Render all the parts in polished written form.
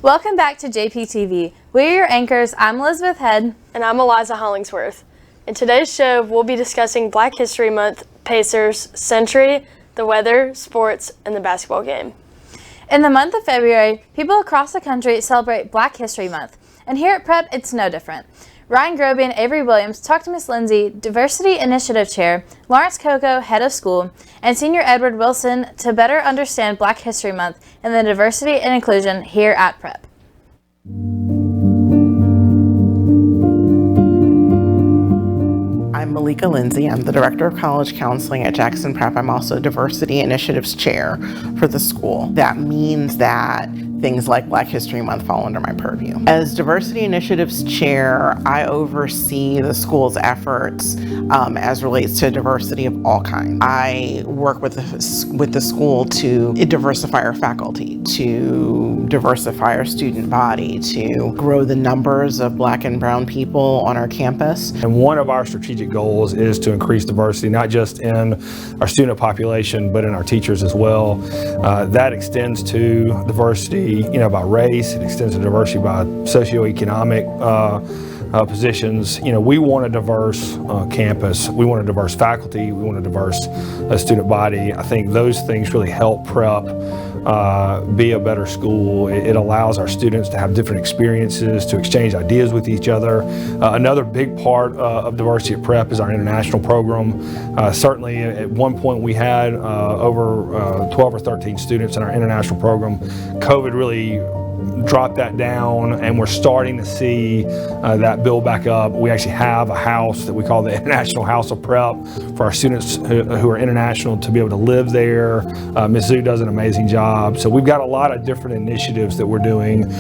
Welcome back to JPTV. We're your anchors. I'm Elizabeth Head. And I'm Eliza Hollingsworth. In today's show, we'll be discussing Black History Month, Pacers, Century, the weather, sports, and the basketball game. In the month of February, people across the country celebrate Black History Month. And here at Prep, it's no different. Ryan Groby and Avery Williams talked to Miss Lindsay, Diversity Initiative Chair, Lawrence Coco, Head of School, and Senior Edward Wilson to better understand Black History Month and the diversity and inclusion here at Prep. I'm Malika Lindsay. I'm the Director of College Counseling at Jackson Prep. I'm also Diversity Initiatives Chair for the school. That means that things like Black History Month fall under my purview. As Diversity Initiatives Chair, I oversee the school's efforts as relates to diversity of all kinds. I work with the school to diversify our faculty, to diversify our student body, to grow the numbers of Black and brown people on our campus. And one of our strategic goals is to increase diversity, not just in our student population, but in our teachers as well. That extends to diversity, by race. It extends to diversity by socioeconomic positions. We want a diverse campus. We want a diverse faculty. We want a diverse student body. I think those things really help Prep be a better school. It allows our students to have different experiences, to exchange ideas with each other. Another big part of diversity at Prep is our international program. Certainly at one point we had over 12 or 13 students in our international program. COVID really dropped that down, and we're starting to see that build back up. We actually have a house that we call the International House of Prep for our students who are international to be able to live there. Ms. Zhu does an amazing job. So we've got a lot of different initiatives that we're doing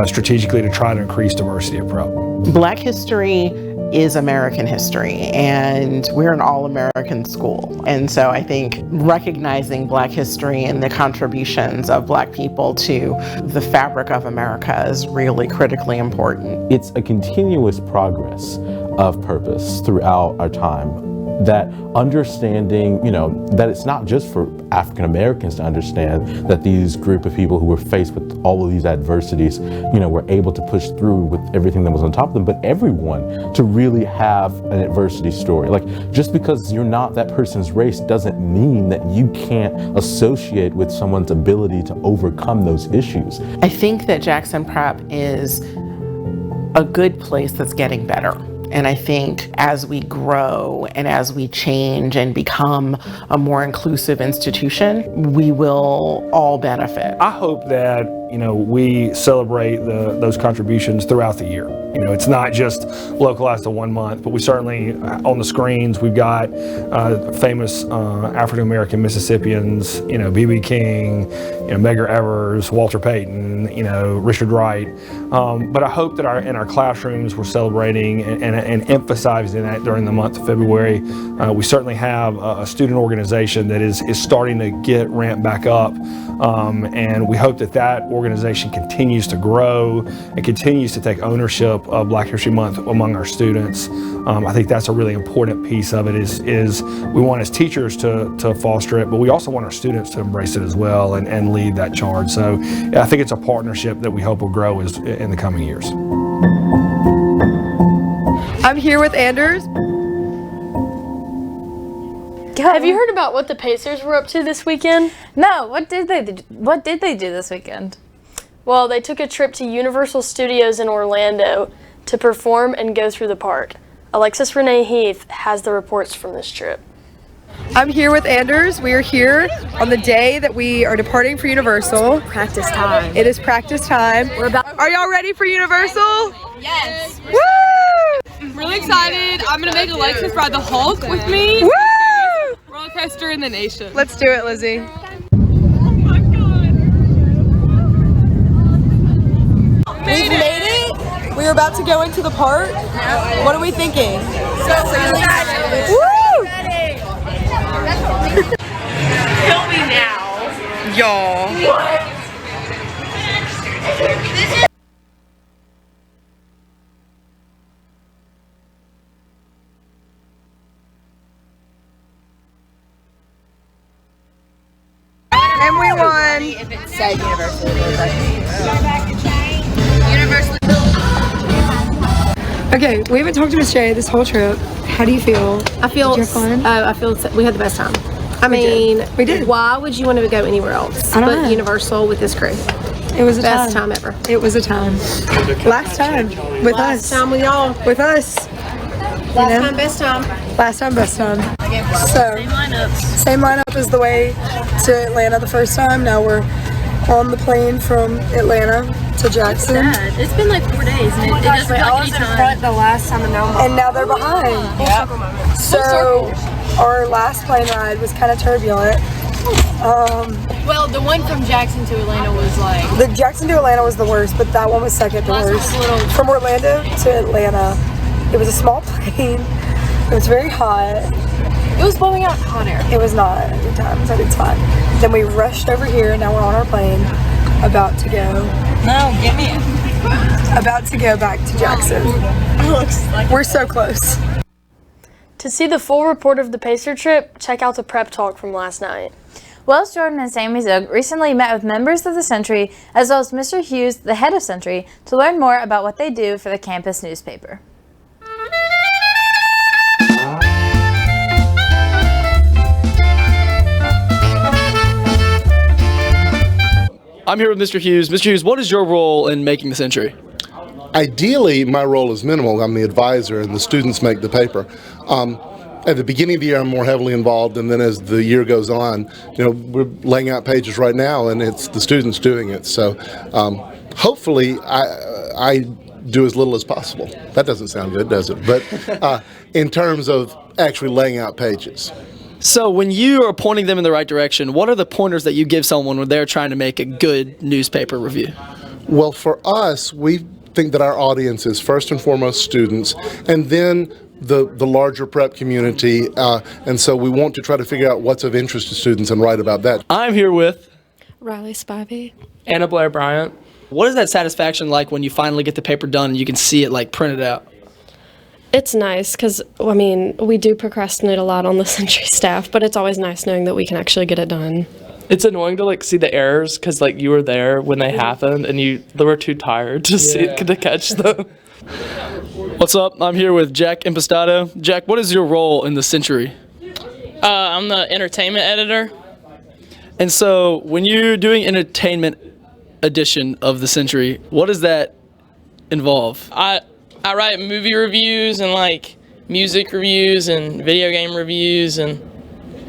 strategically to try to increase diversity at Prep. Black history is American history, and we're an all-American school. And so I think recognizing Black history and the contributions of Black people to the fabric of America is really critically important. It's a continuous progress of purpose throughout our time. That understanding, that it's not just for African Americans to understand that these group of people who were faced with all of these adversities, were able to push through with everything that was on top of them, but everyone to really have an adversity story. Like, just because you're not that person's race doesn't mean that you can't associate with someone's ability to overcome those issues. I think that Jackson Prep is a good place that's getting better. And I think as we grow and as we change and become a more inclusive institution, we will all benefit. I hope that we celebrate those contributions throughout the year. It's not just localized to 1 month, but we certainly, on the screens, we've got famous African-American Mississippians, B.B. King, Medgar Evers, Walter Payton, Richard Wright. But I hope that in our classrooms we're celebrating and emphasizing that during the month of February. We certainly have a student organization that is starting to get ramped back up. And we hope that organization continues to grow and continues to take ownership of Black History Month among our students. I think that's a really important piece of it is we want as teachers to foster it, but we also want our students to embrace it as well and lead that charge. So I think it's a partnership that we hope will grow in the coming years. I'm here with Anders. Have you heard about what the Pacers were up to this weekend? No, what did they do this weekend? Well, they took a trip to Universal Studios in Orlando to perform and go through the park. Alexis Renee Heath has the reports from this trip. I'm here with Anders. We are here on the day that we are departing for Universal. Practice time. It is practice time. Are y'all ready for Universal? Yes. Woo! I'm really excited. I'm gonna make Alexis ride the Hulk with me. Woo! Roller coaster in the nation. Let's do it, Lizzie. We've made it. We're about to go into the park. What are we thinking? So excited. Woo! Kill me now. Y'all. What? And we won. If it said Universal, it was like, Okay, we haven't talked to Miss J this whole trip. How do you feel? I feel. Did you have fun? I feel we had the best time. I mean, We did. Why would you want to go anywhere else I don't but know. Universal with this crew? It was a Best time ever. It was a time. Last time with Last us. time with y'all. With us. Last know? time, best time. Last time, best time. So, same lineup as the way to Atlanta the first time. Now we're on the plane from Atlanta to Jackson. It's been like 4 days and it doesn't feel like any time. the last time, and now And now they're behind. So, our last plane ride was kind of turbulent. Well, the one from Jackson to Atlanta was like, The Jackson to Atlanta was the worst, but that one was second to Last one was worst. a little- From Orlando to Atlanta, it was a small plane. It was very hot. it was blowing out hot air. It was not a good time, but it's fine. Then we rushed over here, and now we're on our plane, about to go. No, get me. About to go back to Jackson. We're so close. To see the full report of the Pacer trip, check out the prep talk from last night. Wells Jordan and Sammy Zook recently met with members of the Century, as well as Mr. Hughes, the head of Century, to learn more about what they do for the campus newspaper. I'm here with Mr. Hughes. Mr. Hughes, what is your role in making the Century? Ideally, my role is minimal. I'm the advisor, and the students make the paper. At the beginning of the year, I'm more heavily involved, and then as the year goes on, we're laying out pages right now, and it's the students doing it. So hopefully, I do as little as possible. That doesn't sound good, does it? But in terms of actually laying out pages. So when you are pointing them in the right direction, what are the pointers that you give someone when they're trying to make a good newspaper review? Well, for us, we think that our audience is first and foremost students, and then the larger prep community, and so we want to try to figure out what's of interest to students and write about that. I'm here with Riley Spivey. Anna Blair Bryant. What is that satisfaction like when you finally get the paper done and you can see it like printed out? It's nice because, I mean, we do procrastinate a lot on the Century staff, but it's always nice knowing that we can actually get it done. It's annoying to like see the errors because like you were there when they happened and they were too tired to see to catch them. What's up? I'm here with Jack Impastato. Jack, what is your role in the Century? I'm the entertainment editor. And so when you're doing entertainment edition of the Century, what does that involve? I write movie reviews and like music reviews and video game reviews and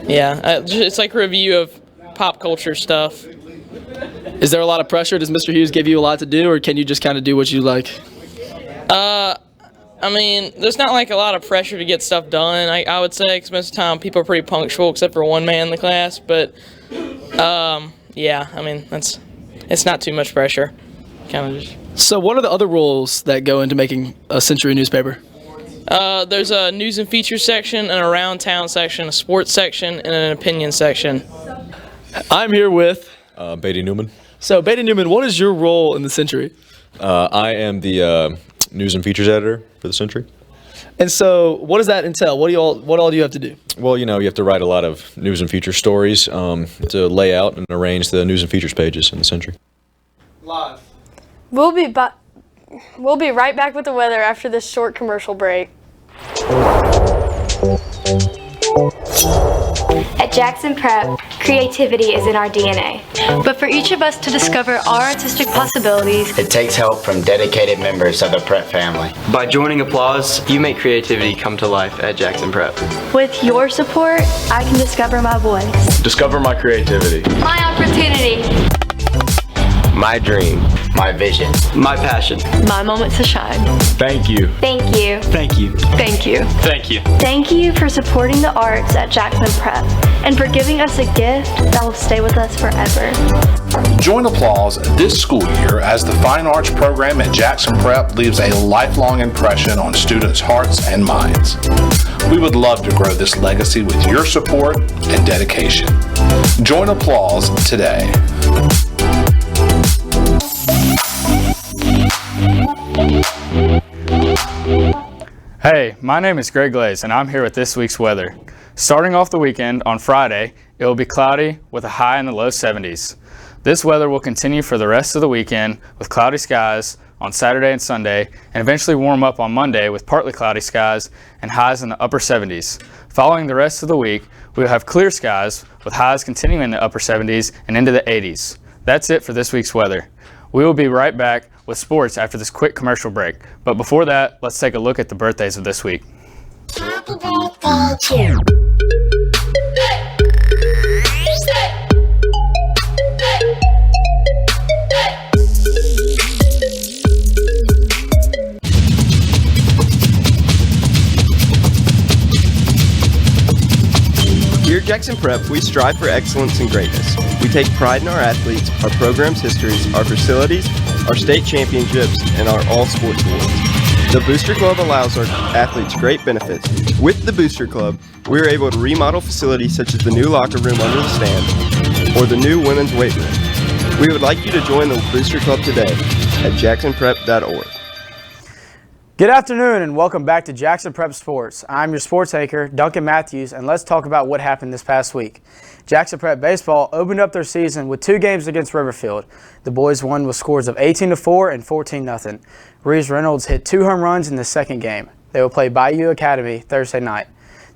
it's like a review of pop culture stuff. Is there a lot of pressure? Does Mr. Hughes give you a lot to do, or can you just kind of do what you like? I mean, there's not like a lot of pressure to get stuff done. I would say, 'cause most of the time people are pretty punctual except for one man in the class. But I mean it's not too much pressure. Kind of just. So what are the other roles that go into making a Century newspaper? There's a news and features section, an around town section, a sports section, and an opinion section. I'm here with Beatty Newman. So Beatty Newman, what is your role in the Century? I am the news and features editor for the Century. And so what does that entail? What all do you have to do? Well, you have to write a lot of news and feature stories to lay out and arrange the news and features pages in the Century. Live. We'll be right back with the weather after this short commercial break. At Jackson Prep, creativity is in our DNA. But for each of us to discover our artistic possibilities, it takes help from dedicated members of the Prep family. By joining Applause, you make creativity come to life at Jackson Prep. with your support, I can discover my voice. Discover my creativity. My opportunity. My dream. My vision. My passion. My moment to shine. Thank you. Thank you. Thank you. Thank you. Thank you. Thank you for supporting the arts at Jackson Prep and for giving us a gift that will stay with us forever. Join Applause this school year as the Fine Arts program at Jackson Prep leaves a lifelong impression on students' hearts and minds. We would love to grow this legacy with your support and dedication. Join Applause today. Hey, my name is Greg Glaze and I'm here with this week's weather. Starting off the weekend, on Friday, it will be cloudy with a high in the low 70s. This weather will continue for the rest of the weekend with cloudy skies, on Saturday and Sunday, and eventually warm up on Monday with partly cloudy skies and highs in the upper 70s. Following the rest of the week, we will have clear skies with highs continuing in the upper 70s and into the 80s. That's it for this week's weather. We will be right back with sports after this quick commercial break. But before that, let's take a look at the birthdays of this week. Happy birthday to Here at Jackson Prep, we strive for excellence and greatness. We take pride in our athletes, our program's histories, our facilities, our state championships, and our all sports awards. The Booster Club allows our athletes great benefits. With the Booster Club, we are able to remodel facilities such as the new locker room under the stand or the new women's weight room. We would like you to join the Booster Club today at jacksonprep.org. Good afternoon and welcome back to Jackson Prep Sports. I'm your sports anchor, Duncan Matthews, and let's talk about what happened this past week. Jackson Prep Baseball opened up their season with 2 games against Riverfield. The boys won with scores of 18-4 and 14-0. Reese Reynolds hit 2 home runs in the second game. They will play Bayou Academy Thursday night.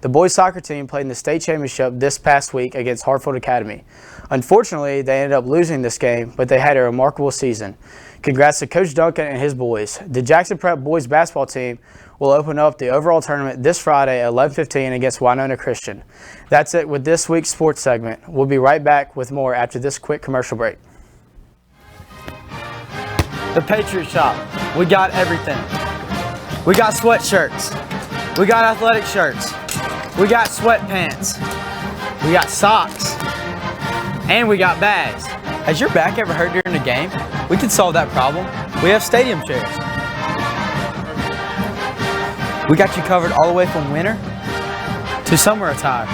The boys soccer team played in the state championship this past week against Hartford Academy. Unfortunately, they ended up losing this game, but they had a remarkable season. Congrats to Coach Duncan and his boys. The Jackson Prep boys basketball team will open up the overall tournament this Friday at 11:15 against Winona Christian. That's it with this week's sports segment. We'll be right back with more after this quick commercial break. The Patriot Shop. We got everything. We got sweatshirts. We got athletic shirts. We got sweatpants. We got socks. And we got bags. Has your back ever hurt during a game? We can solve that problem. We have stadium chairs. We got you covered all the way from winter to summer attire.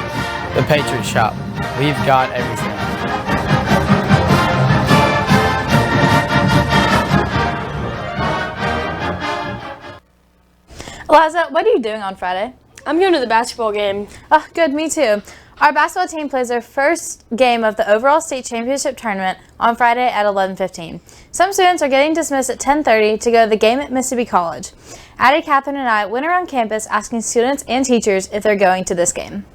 The Patriot Shop. We've got everything. Eliza, what are you doing on Friday? I'm going to the basketball game. Oh, good, me too. Our basketball team plays their first game of the overall state championship tournament on Friday at 11:15. Some students are getting dismissed at 10:30 to go to the game at Mississippi College. Addie, Catherine, and I went around campus asking students and teachers if they're going to this game.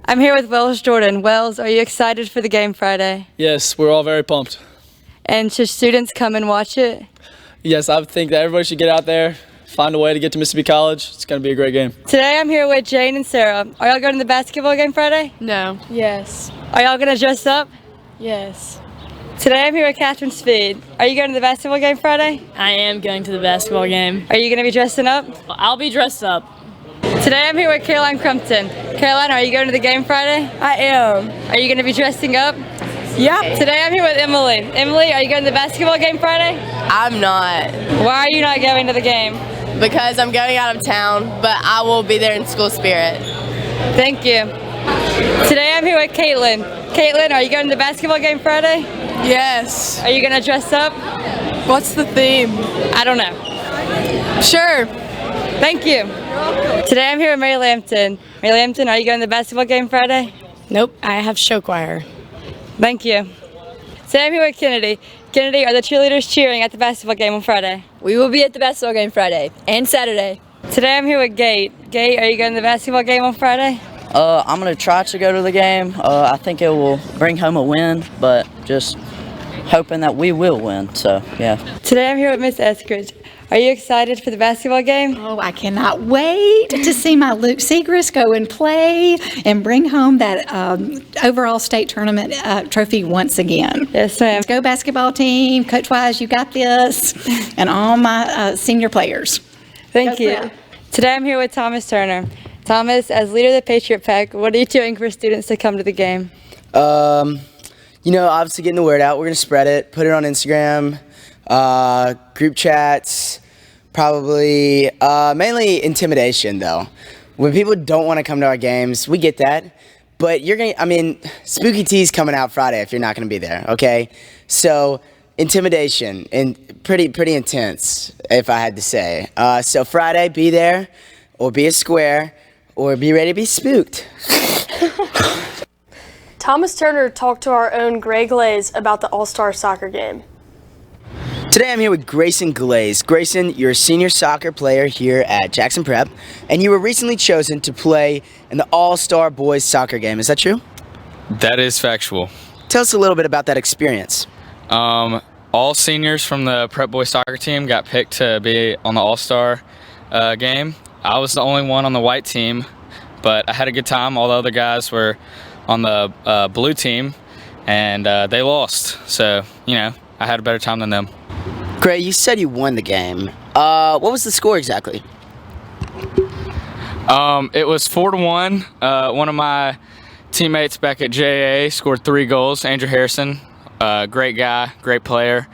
I'm here with Wells Jordan. Wells, are you excited for the game Friday? Yes, we're all very pumped. And should students come and watch it? Yes, I think that everybody should get out there, find a way to get to Mississippi College. It's going to be a great game. Today I'm here with Jane and Sarah. Are y'all going to the basketball game Friday? No. Yes. Are y'all going to dress up? Yes. Today I'm here with Catherine Speed. Are you going to the basketball game Friday? I am going to the basketball game. Are you going to be dressing up? I'll be dressed up. Today I'm here with Caroline Crumpton. Caroline, are you going to the game Friday? I am. Are you going to be dressing up? Yep. Today I'm here with Emily. Emily, are you going to the basketball game Friday? I'm not. Why are you not going to the game? Because I'm going out of town, but I will be there in school spirit. Thank you. Today I'm here with Caitlin. Caitlin, are you going to the basketball game Friday? Yes. Are you going to dress up? What's the theme? I don't know. Sure. Thank you. Today I'm here with Mary Lambton. Mary Lambton, are you going to the basketball game Friday? Nope, I have show choir. Thank you. Today I'm here with Kennedy. Kennedy, are the cheerleaders cheering at the basketball game on Friday? We will be at the basketball game Friday and Saturday. Today I'm here with Gate. Gate, are you going to the basketball game on Friday? I'm going to try to go to the game. I think it will bring home a win, but just hoping that we will win, so yeah. Today I'm here with Miss Eskridge. Are you excited for the basketball game? Oh, I cannot wait to see my Luke Segrist go and play and bring home that overall state tournament trophy once again. Yes, ma'am. Go basketball team, Coach Wise, you got this, and all my senior players. Thank you. Today I'm here with Thomas Turner. Thomas, as leader of the Patriot Pack, what are you doing for students to come to the game? Obviously getting the word out. We're going to spread it, put it on Instagram, group chats, probably mainly intimidation though. When people don't want to come to our games, we get that. But Spooky T's coming out Friday if you're not going to be there, okay? So intimidation and pretty intense, if I had to say. So Friday, be there, or be a square, or be ready to be spooked. Thomas Turner talked to our own Greg Lays about the All-Star soccer game. Today I'm here with Grayson Glaze. Grayson, you're a senior soccer player here at Jackson Prep, and you were recently chosen to play in the All-Star Boys soccer game. Is that true? That is factual. Tell us a little bit about that experience. All seniors from the Prep Boys soccer team got picked to be on the All-Star game. I was the only one on the white team, but I had a good time. All the other guys were on the blue team, and they lost. So, you know, I had a better time than them. Gray, you said you won the game. What was the score exactly? It was 4-1. One of my teammates back at JA scored 3 goals. Andrew Harrison, great guy, great player.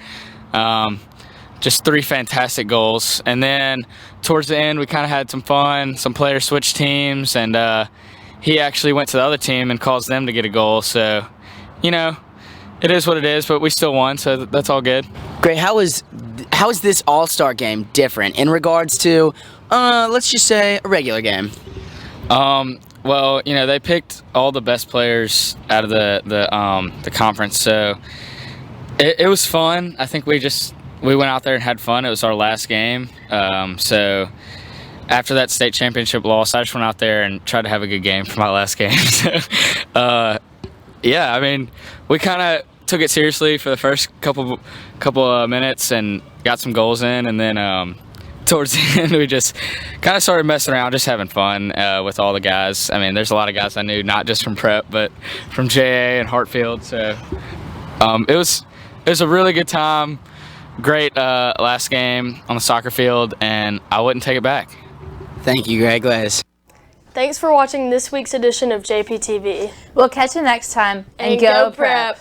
Just 3 fantastic goals. And then towards the end, we kind of had some fun. Some players switched teams, and he actually went to the other team and caused them to get a goal. So, you know, it is what it is, but we still won, so that's all good. Great. How is this All-Star game different in regards to, let's just say, a regular game? Well, you know, they picked all the best players out of the conference, so it was fun. I think we went out there and had fun. It was our last game, so after that state championship loss, I just went out there and tried to have a good game for my last game. So, yeah, I mean, we kind of took it seriously for the first couple minutes and got some goals in, and then towards the end we just kind of started messing around, just having fun with all the guys. I mean, there's a lot of guys I knew, not just from Prep, but from JA and Hartfield. So it was a really good time. Great last game on the soccer field, and I wouldn't take it back. Thank you, Greg Glaze. Thanks for watching this week's edition of JPTV. We'll catch you next time, and go Prep!